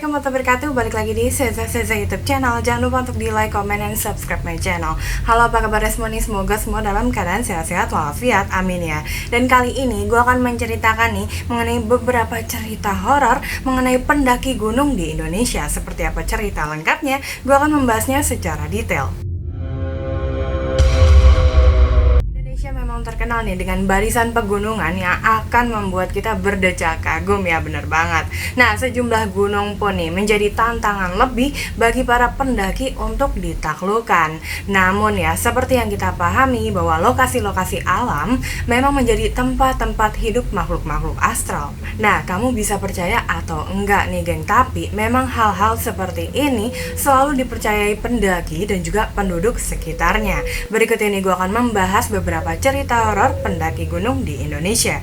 Assalamualaikum warahmatullahi wabarakatuh. Balik lagi di Seza YouTube channel. Jangan lupa untuk di like, comment, dan subscribe my channel. Halo, apa kabar semua nih? Semoga semua dalam keadaan sehat-sehat walafiat, amin ya. Dan kali ini gue akan menceritakan nih mengenai beberapa cerita horor mengenai pendaki gunung di Indonesia. Seperti apa cerita lengkapnya, gue akan membahasnya secara detail. Memang terkenal nih dengan barisan pegunungan yang akan membuat kita berdecak kagum ya, bener banget. Nah, sejumlah gunung pun nih menjadi tantangan lebih bagi para pendaki untuk ditaklukkan. Namun ya, seperti yang kita pahami bahwa lokasi-lokasi alam memang menjadi tempat-tempat hidup makhluk-makhluk astral. Nah, kamu bisa percaya atau enggak nih geng, tapi memang hal-hal seperti ini selalu dipercayai pendaki dan juga penduduk sekitarnya. Berikut ini gue akan membahas beberapa cerita horor pendaki gunung di Indonesia.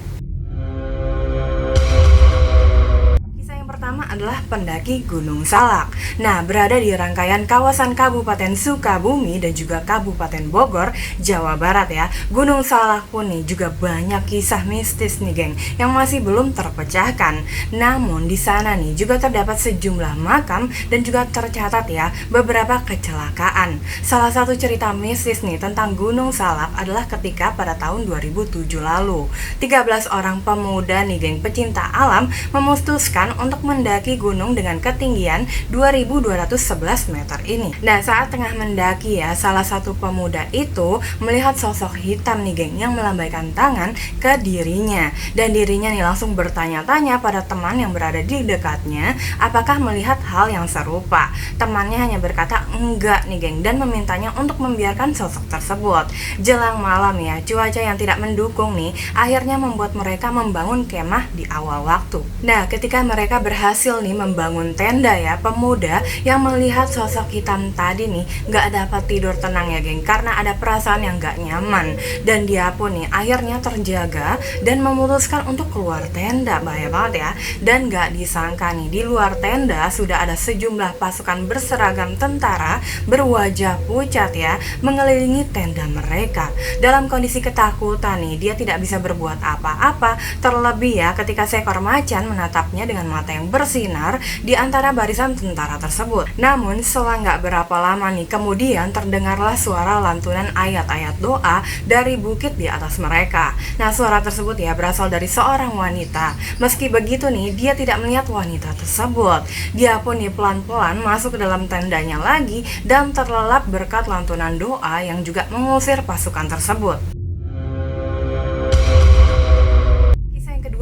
Adalah pendaki Gunung Salak. Nah, berada di rangkaian kawasan Kabupaten Sukabumi dan juga Kabupaten Bogor, Jawa Barat ya. Gunung Salak pun nih juga banyak kisah mistis nih geng yang masih belum terpecahkan. Namun di sana nih juga terdapat sejumlah makam dan juga tercatat ya beberapa kecelakaan. Salah satu cerita mistis nih tentang Gunung Salak adalah ketika pada tahun 2007 lalu 13 orang pemuda nih geng pecinta alam memutuskan untuk mendaki gunung dengan ketinggian 2211 meter ini. Nah, saat tengah mendaki ya, salah satu pemuda itu melihat sosok hitam nih geng yang melambaikan tangan ke dirinya. Dan dirinya nih langsung bertanya-tanya pada teman yang berada di dekatnya apakah melihat hal yang serupa. Temannya hanya berkata enggak nih geng dan memintanya untuk membiarkan sosok tersebut. Jelang malam ya, cuaca yang tidak mendukung nih akhirnya membuat mereka membangun kemah di awal waktu. Nah, ketika mereka berhasil nih membangun tenda ya, pemuda yang melihat sosok hitam tadi nih gak dapat tidur tenang ya geng, karena ada perasaan yang gak nyaman. Dan dia pun nih akhirnya terjaga dan memutuskan untuk keluar tenda. Bahaya banget ya. Dan gak disangka nih di luar tenda sudah ada sejumlah pasukan berseragam tentara berwajah pucat ya mengelilingi tenda mereka. Dalam kondisi ketakutan nih, dia tidak bisa berbuat apa-apa, terlebih ya ketika seekor macan menatapnya dengan mata yang bersinar di antara barisan tentara tersebut. Namun selang gak berapa lama nih kemudian terdengarlah suara lantunan ayat-ayat doa dari bukit di atas mereka. Nah, suara tersebut ya berasal dari seorang wanita. Meski begitu nih, dia tidak melihat wanita tersebut. Dia pun nih pelan-pelan masuk ke dalam tendanya lagi dan terlelap berkat lantunan doa yang juga mengusir pasukan tersebut.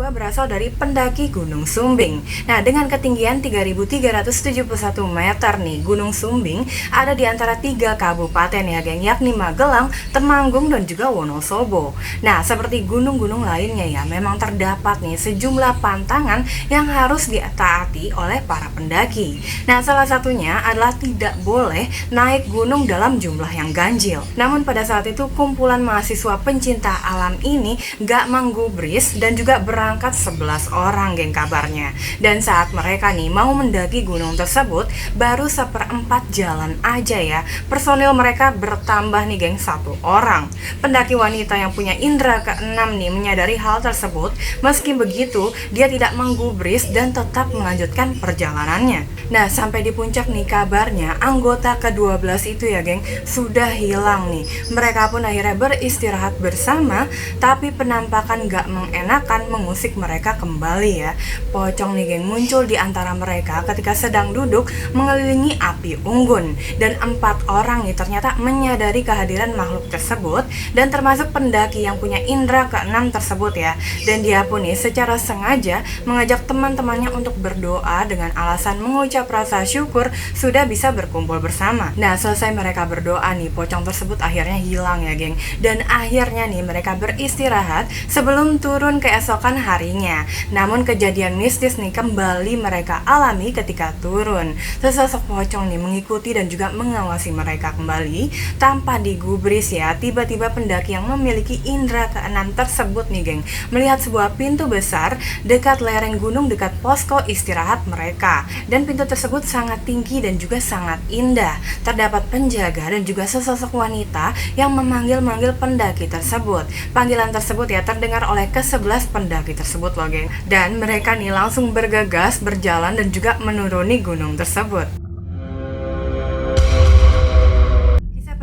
Berasal dari pendaki Gunung Sumbing. Nah, dengan ketinggian 3.371 meter nih, Gunung Sumbing ada di antara 3 kabupaten ya geng, yakni Magelang, Temanggung, dan juga Wonosobo. Nah, seperti gunung-gunung lainnya ya, memang terdapat nih sejumlah pantangan yang harus ditaati oleh para pendaki. Nah, salah satunya adalah tidak boleh naik gunung dalam jumlah yang ganjil. Namun pada saat itu kumpulan mahasiswa pencinta alam ini gak menggubris dan juga berangkat 11 orang geng kabarnya. Dan saat mereka nih mau mendaki gunung tersebut, baru 1/4 jalan aja ya, personil mereka bertambah nih geng 1 orang. Pendaki wanita yang punya indera keenam nih menyadari hal tersebut. Meski begitu, dia tidak menggubris dan tetap melanjutkan perjalanannya. Nah, sampai di puncak nih kabarnya anggota ke-12 itu ya geng sudah hilang nih. Mereka pun akhirnya beristirahat bersama, tapi penampakan gak mengenakan mengusik mereka kembali ya. Pocong nih geng muncul di antara mereka ketika sedang duduk mengelilingi api unggun. Dan 4 orang nih ternyata menyadari kehadiran makhluk tersebut, dan termasuk pendaki yang punya indera keenam tersebut ya. Dan dia pun nih secara sengaja mengajak teman-temannya untuk berdoa dengan alasan mengucap rasa syukur sudah bisa berkumpul bersama. Nah, selesai mereka berdoa nih, pocong tersebut akhirnya hilang ya geng. Dan akhirnya nih mereka beristirahat sebelum turun keesokan harinya. Namun kejadian mistis nih kembali mereka alami ketika turun. Sesosok pocong nih mengikuti dan juga mengawasi mereka kembali tanpa digubris ya. Tiba-tiba pendaki yang memiliki indera keenam tersebut nih geng melihat sebuah pintu besar dekat lereng gunung dekat posko istirahat mereka. Dan pintu tersebut sangat tinggi dan juga sangat indah. Terdapat penjaga dan juga sesosok wanita yang memanggil-manggil pendaki tersebut. Panggilan tersebut ya terdengar oleh ke-11 pendaki tersebut. tersebut loh geng. Dan mereka nih langsung bergegas berjalan dan juga menuruni gunung tersebut.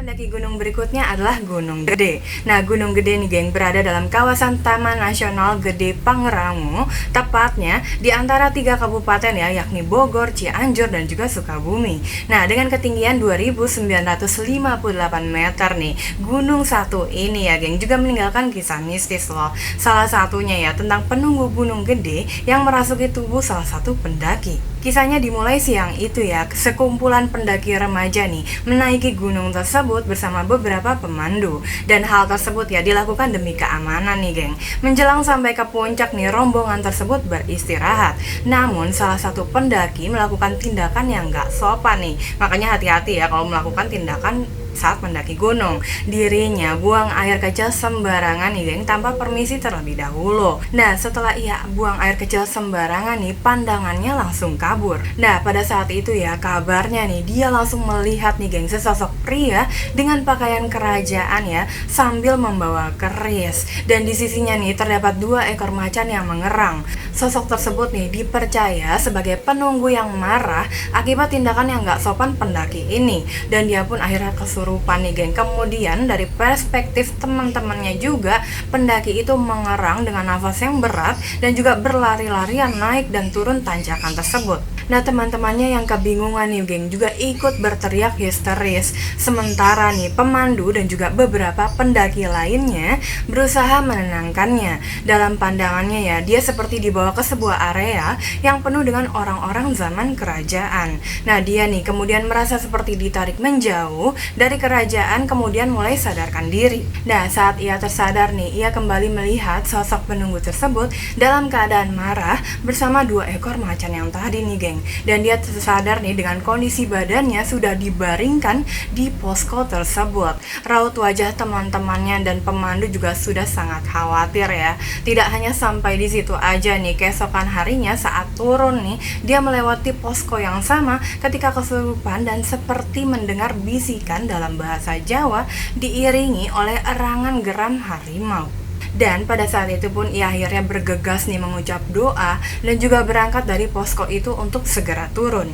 Pendaki gunung berikutnya adalah Gunung Gede. Nah, Gunung Gede nih geng berada dalam kawasan Taman Nasional Gede Pangrango, tepatnya di antara 3 kabupaten ya, yakni Bogor, Cianjur, dan juga Sukabumi. Nah, dengan ketinggian 2.958 meter nih, Gunung Satu ini ya geng juga meninggalkan kisah mistis loh. Salah satunya ya tentang penunggu Gunung Gede yang merasuki tubuh salah satu pendaki. Kisahnya dimulai siang itu ya, sekumpulan pendaki remaja nih menaiki gunung tersebut bersama beberapa pemandu. Dan hal tersebut ya dilakukan demi keamanan nih geng. Menjelang sampai ke puncak nih, rombongan tersebut beristirahat. Namun salah satu pendaki melakukan tindakan yang gak sopan nih. Makanya hati-hati ya kalau melakukan tindakan saat mendaki gunung. Dirinya buang air kecil sembarangan nih geng, tanpa permisi terlebih dahulu. Nah, setelah ia buang air kecil sembarangan nih, pandangannya langsung kabur. Nah, pada saat itu ya kabarnya nih dia langsung melihat nih geng sesosok pria dengan pakaian kerajaan ya, sambil membawa keris. Dan di sisinya nih terdapat 2 ekor macan yang mengerang. Sosok tersebut nih dipercaya sebagai penunggu yang marah akibat tindakan yang gak sopan pendaki ini. Dan dia pun akhirnya kesurupan nih geng. Kemudian dari perspektif teman-temannya juga, pendaki itu mengerang dengan nafas yang berat dan juga berlari-larian naik dan turun tanjakan tersebut. Nah, teman-temannya yang kebingungan nih geng juga ikut berteriak histeris. Sementara nih pemandu dan juga beberapa pendaki lainnya berusaha menenangkannya. Dalam pandangannya ya, dia seperti dibawa ke sebuah area yang penuh dengan orang-orang zaman kerajaan. Nah, dia nih kemudian merasa seperti ditarik menjauh dari kerajaan, kemudian mulai sadarkan diri. Nah, saat ia tersadar nih, ia kembali melihat sosok penunggu tersebut dalam keadaan marah bersama 2 ekor macan yang tadi nih geng. Dan dia tersadar nih dengan kondisi badannya sudah dibaringkan di posko tersebut. Raut wajah teman-temannya dan pemandu juga sudah sangat khawatir ya. Tidak hanya sampai di situ aja nih, keesokan harinya saat turun nih, dia melewati posko yang sama ketika kesurupan dan seperti mendengar bisikan dalam bahasa Jawa diiringi oleh erangan geram harimau. Dan pada saat itu pun ia akhirnya bergegas nih mengucap doa dan juga berangkat dari posko itu untuk segera turun.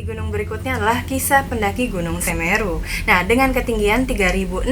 Gunung berikutnya adalah kisah pendaki Gunung Semeru. Nah, dengan ketinggian 3.676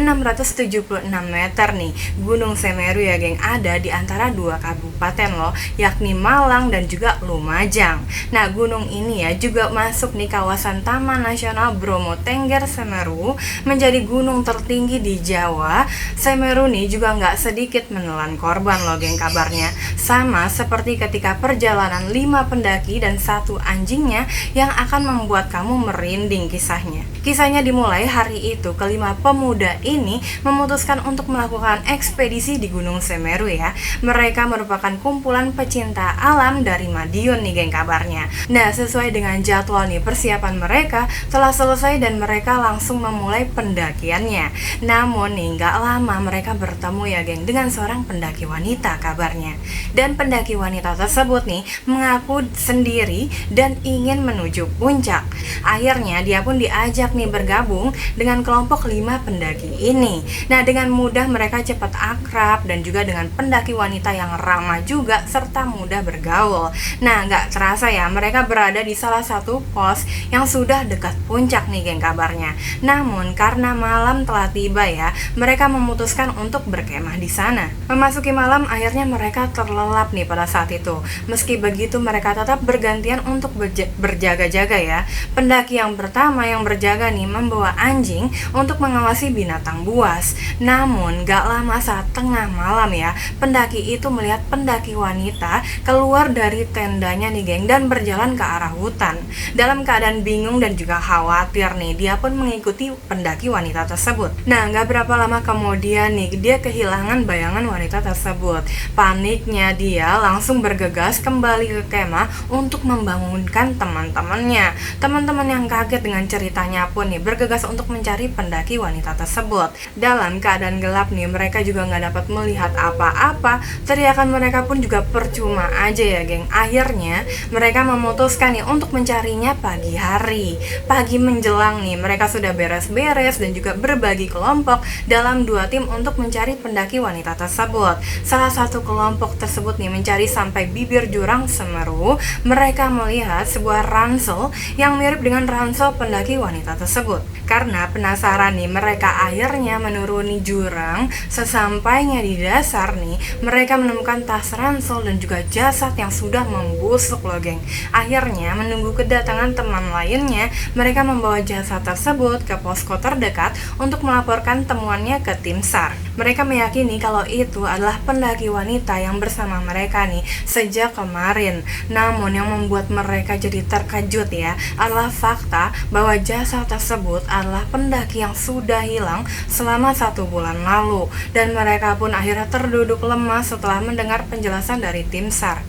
meter nih, Gunung Semeru ya geng ada di antara 2 kabupaten loh, yakni Malang dan juga Lumajang. Nah, gunung ini ya juga masuk nih kawasan Taman Nasional Bromo Tengger Semeru, menjadi gunung tertinggi di Jawa. Semeru nih juga nggak sedikit menelan korban loh geng kabarnya. Sama seperti ketika perjalanan 5 pendaki dan 1 anjingnya yang akan membuat kamu merinding kisahnya. Kisahnya dimulai hari itu, kelima pemuda ini memutuskan untuk melakukan ekspedisi di Gunung Semeru ya. Mereka merupakan kumpulan pecinta alam dari Madiun nih geng kabarnya. Nah, sesuai dengan jadwal nih, persiapan mereka telah selesai dan mereka langsung memulai pendakiannya. Namun nih gak lama mereka bertemu ya geng dengan seorang pendaki wanita kabarnya. Dan pendaki wanita tersebut nih mengaku sendiri dan ingin menuju puncak. Akhirnya dia pun diajak nih bergabung dengan kelompok 5 pendaki ini. Nah, dengan mudah mereka cepat akrab dan juga dengan pendaki wanita yang ramah juga serta mudah bergaul. Nah, nggak terasa ya mereka berada di salah satu pos yang sudah dekat puncak nih geng kabarnya. Namun karena malam telah tiba ya, mereka memutuskan untuk berkemah di sana. Memasuki malam akhirnya mereka terlelap nih pada saat itu. Meski begitu mereka tetap bergantian untuk berjaga-jaga ya. Pendaki yang pertama yang berjaga nih membawa anjing untuk mengawasi binatang buas. Namun gak lama saat tengah malam ya, pendaki itu melihat pendaki wanita keluar dari tendanya nih geng dan berjalan ke arah hutan. Dalam keadaan bingung dan juga khawatir nih, dia pun mengikuti pendaki wanita tersebut. Nah, gak berapa lama kemudian nih dia kehilangan bayangan wanita tersebut. Paniknya dia langsung bergegas kembali ke kemah untuk membangunkan teman-temannya. teman-teman yang kaget dengan ceritanya pun nih bergegas untuk mencari pendaki wanita tersebut. Dalam keadaan gelap nih, mereka juga nggak dapat melihat apa-apa. Teriakan mereka pun juga percuma aja ya geng. Akhirnya mereka memutuskan nih untuk mencarinya pagi hari. Pagi menjelang nih, mereka sudah beres-beres dan juga berbagi kelompok dalam 2 tim untuk mencari pendaki wanita tersebut. Salah satu kelompok tersebut nih mencari sampai bibir jurang Semeru. Mereka melihat sebuah ransel yang mirip dengan ransel pendaki wanita tersebut. Karena penasaran nih, mereka akhirnya menuruni jurang. Sesampainya di dasar nih, mereka menemukan tas ransel dan juga jasad yang sudah membusuk loh geng. Akhirnya menunggu kedatangan teman lainnya, mereka membawa jasad tersebut ke posko terdekat untuk melaporkan temuannya ke tim SAR. Mereka meyakini kalau itu adalah pendaki wanita yang bersama mereka nih sejak kemarin. Namun yang membuat mereka jadi terkejut ya adalah fakta bahwa jasad tersebut adalah pendaki yang sudah hilang selama 1 bulan lalu. Dan mereka pun akhirnya terduduk lemas setelah mendengar penjelasan dari tim SAR.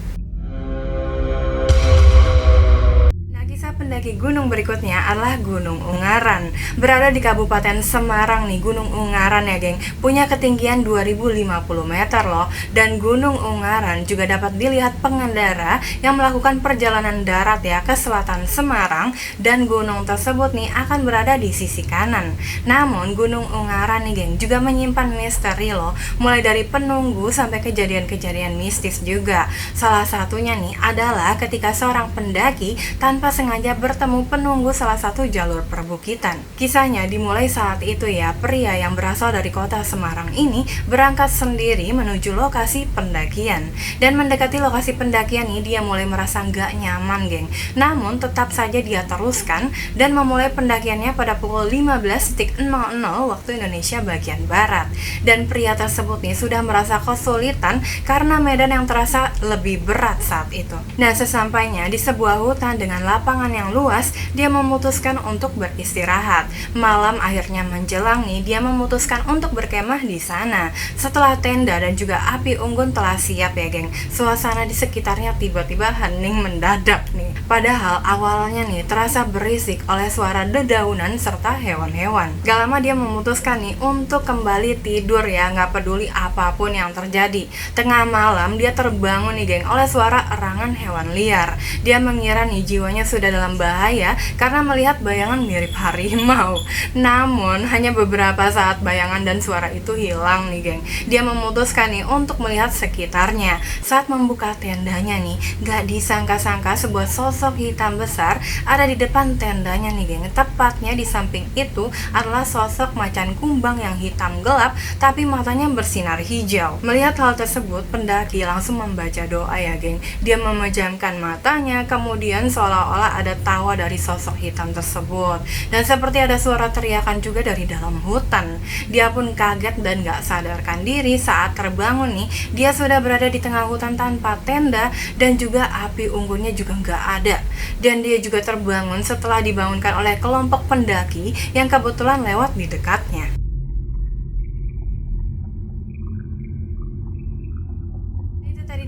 Pendaki gunung berikutnya adalah Gunung Ungaran. Berada di Kabupaten Semarang nih, Gunung Ungaran ya geng, punya ketinggian 2050 meter loh. Dan Gunung Ungaran juga dapat dilihat pengendara yang melakukan perjalanan darat ya ke selatan Semarang. Dan gunung tersebut nih akan berada di sisi kanan. Namun Gunung Ungaran nih geng juga menyimpan misteri loh, mulai dari penunggu sampai kejadian-kejadian mistis juga. Salah satunya nih adalah ketika seorang pendaki tanpa sengaja bertemu penunggu salah satu jalur perbukitan. Kisahnya dimulai saat itu ya, pria yang berasal dari kota Semarang ini berangkat sendiri menuju lokasi pendakian. Dan mendekati lokasi pendakian ini dia mulai merasa nggak nyaman geng. Namun tetap saja dia teruskan dan memulai pendakiannya pada pukul 15.00 waktu Indonesia bagian Barat. Dan pria tersebut nih sudah merasa kesulitan karena medan yang terasa lebih berat saat itu. Nah, sesampainya di sebuah hutan dengan lapangan yang luas, dia memutuskan untuk beristirahat. Malam akhirnya menjelang nih, dia memutuskan untuk berkemah di sana. Setelah tenda dan juga api unggun telah siap ya geng, suasana di sekitarnya tiba-tiba hening mendadak nih. Padahal awalnya nih terasa berisik oleh suara dedaunan serta hewan-hewan. Gak lama dia memutuskan nih untuk kembali tidur ya, nggak peduli apapun yang terjadi. Tengah malam dia terbangun nih geng oleh suara erangan hewan liar. Dia mengira nih jiwanya sudah dalam bahaya karena melihat bayangan mirip harimau. Namun hanya beberapa saat bayangan dan suara itu hilang nih geng, dia memutuskan nih untuk melihat sekitarnya. Saat membuka tendanya nih, gak disangka-sangka sebuah sosok hitam besar ada di depan tendanya nih geng. Tepatnya di samping itu adalah sosok macan kumbang yang hitam gelap tapi matanya bersinar hijau. Melihat hal tersebut, pendaki langsung membaca doa ya geng. Dia memejamkan matanya, kemudian seolah-olah ada tawa dari sosok hitam tersebut. Dan seperti ada suara teriakan juga dari dalam hutan. Dia pun kaget dan gak sadarkan diri saat terbangun nih. Dia sudah berada di tengah hutan tanpa tenda dan juga api unggunnya juga gak ada. Dan dia juga terbangun setelah dibangunkan oleh kelompok pendaki yang kebetulan lewat di dekatnya.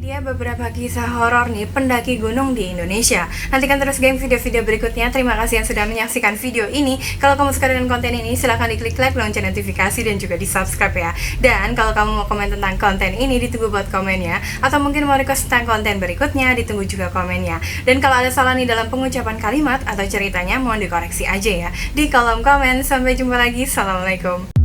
Dia beberapa kisah horor nih pendaki gunung di Indonesia. Nantikan terus game video-video berikutnya. Terima kasih yang sudah menyaksikan video ini. Kalau kamu suka dengan konten ini, silahkan diklik like, lonceng notifikasi, dan juga di subscribe ya. Dan kalau kamu mau komen tentang konten ini, ditunggu buat komennya. Atau mungkin mau request tentang konten berikutnya, ditunggu juga komennya. Dan kalau ada salah nih dalam pengucapan kalimat atau ceritanya, mohon dikoreksi aja ya di kolom komen. Sampai jumpa lagi. Assalamualaikum.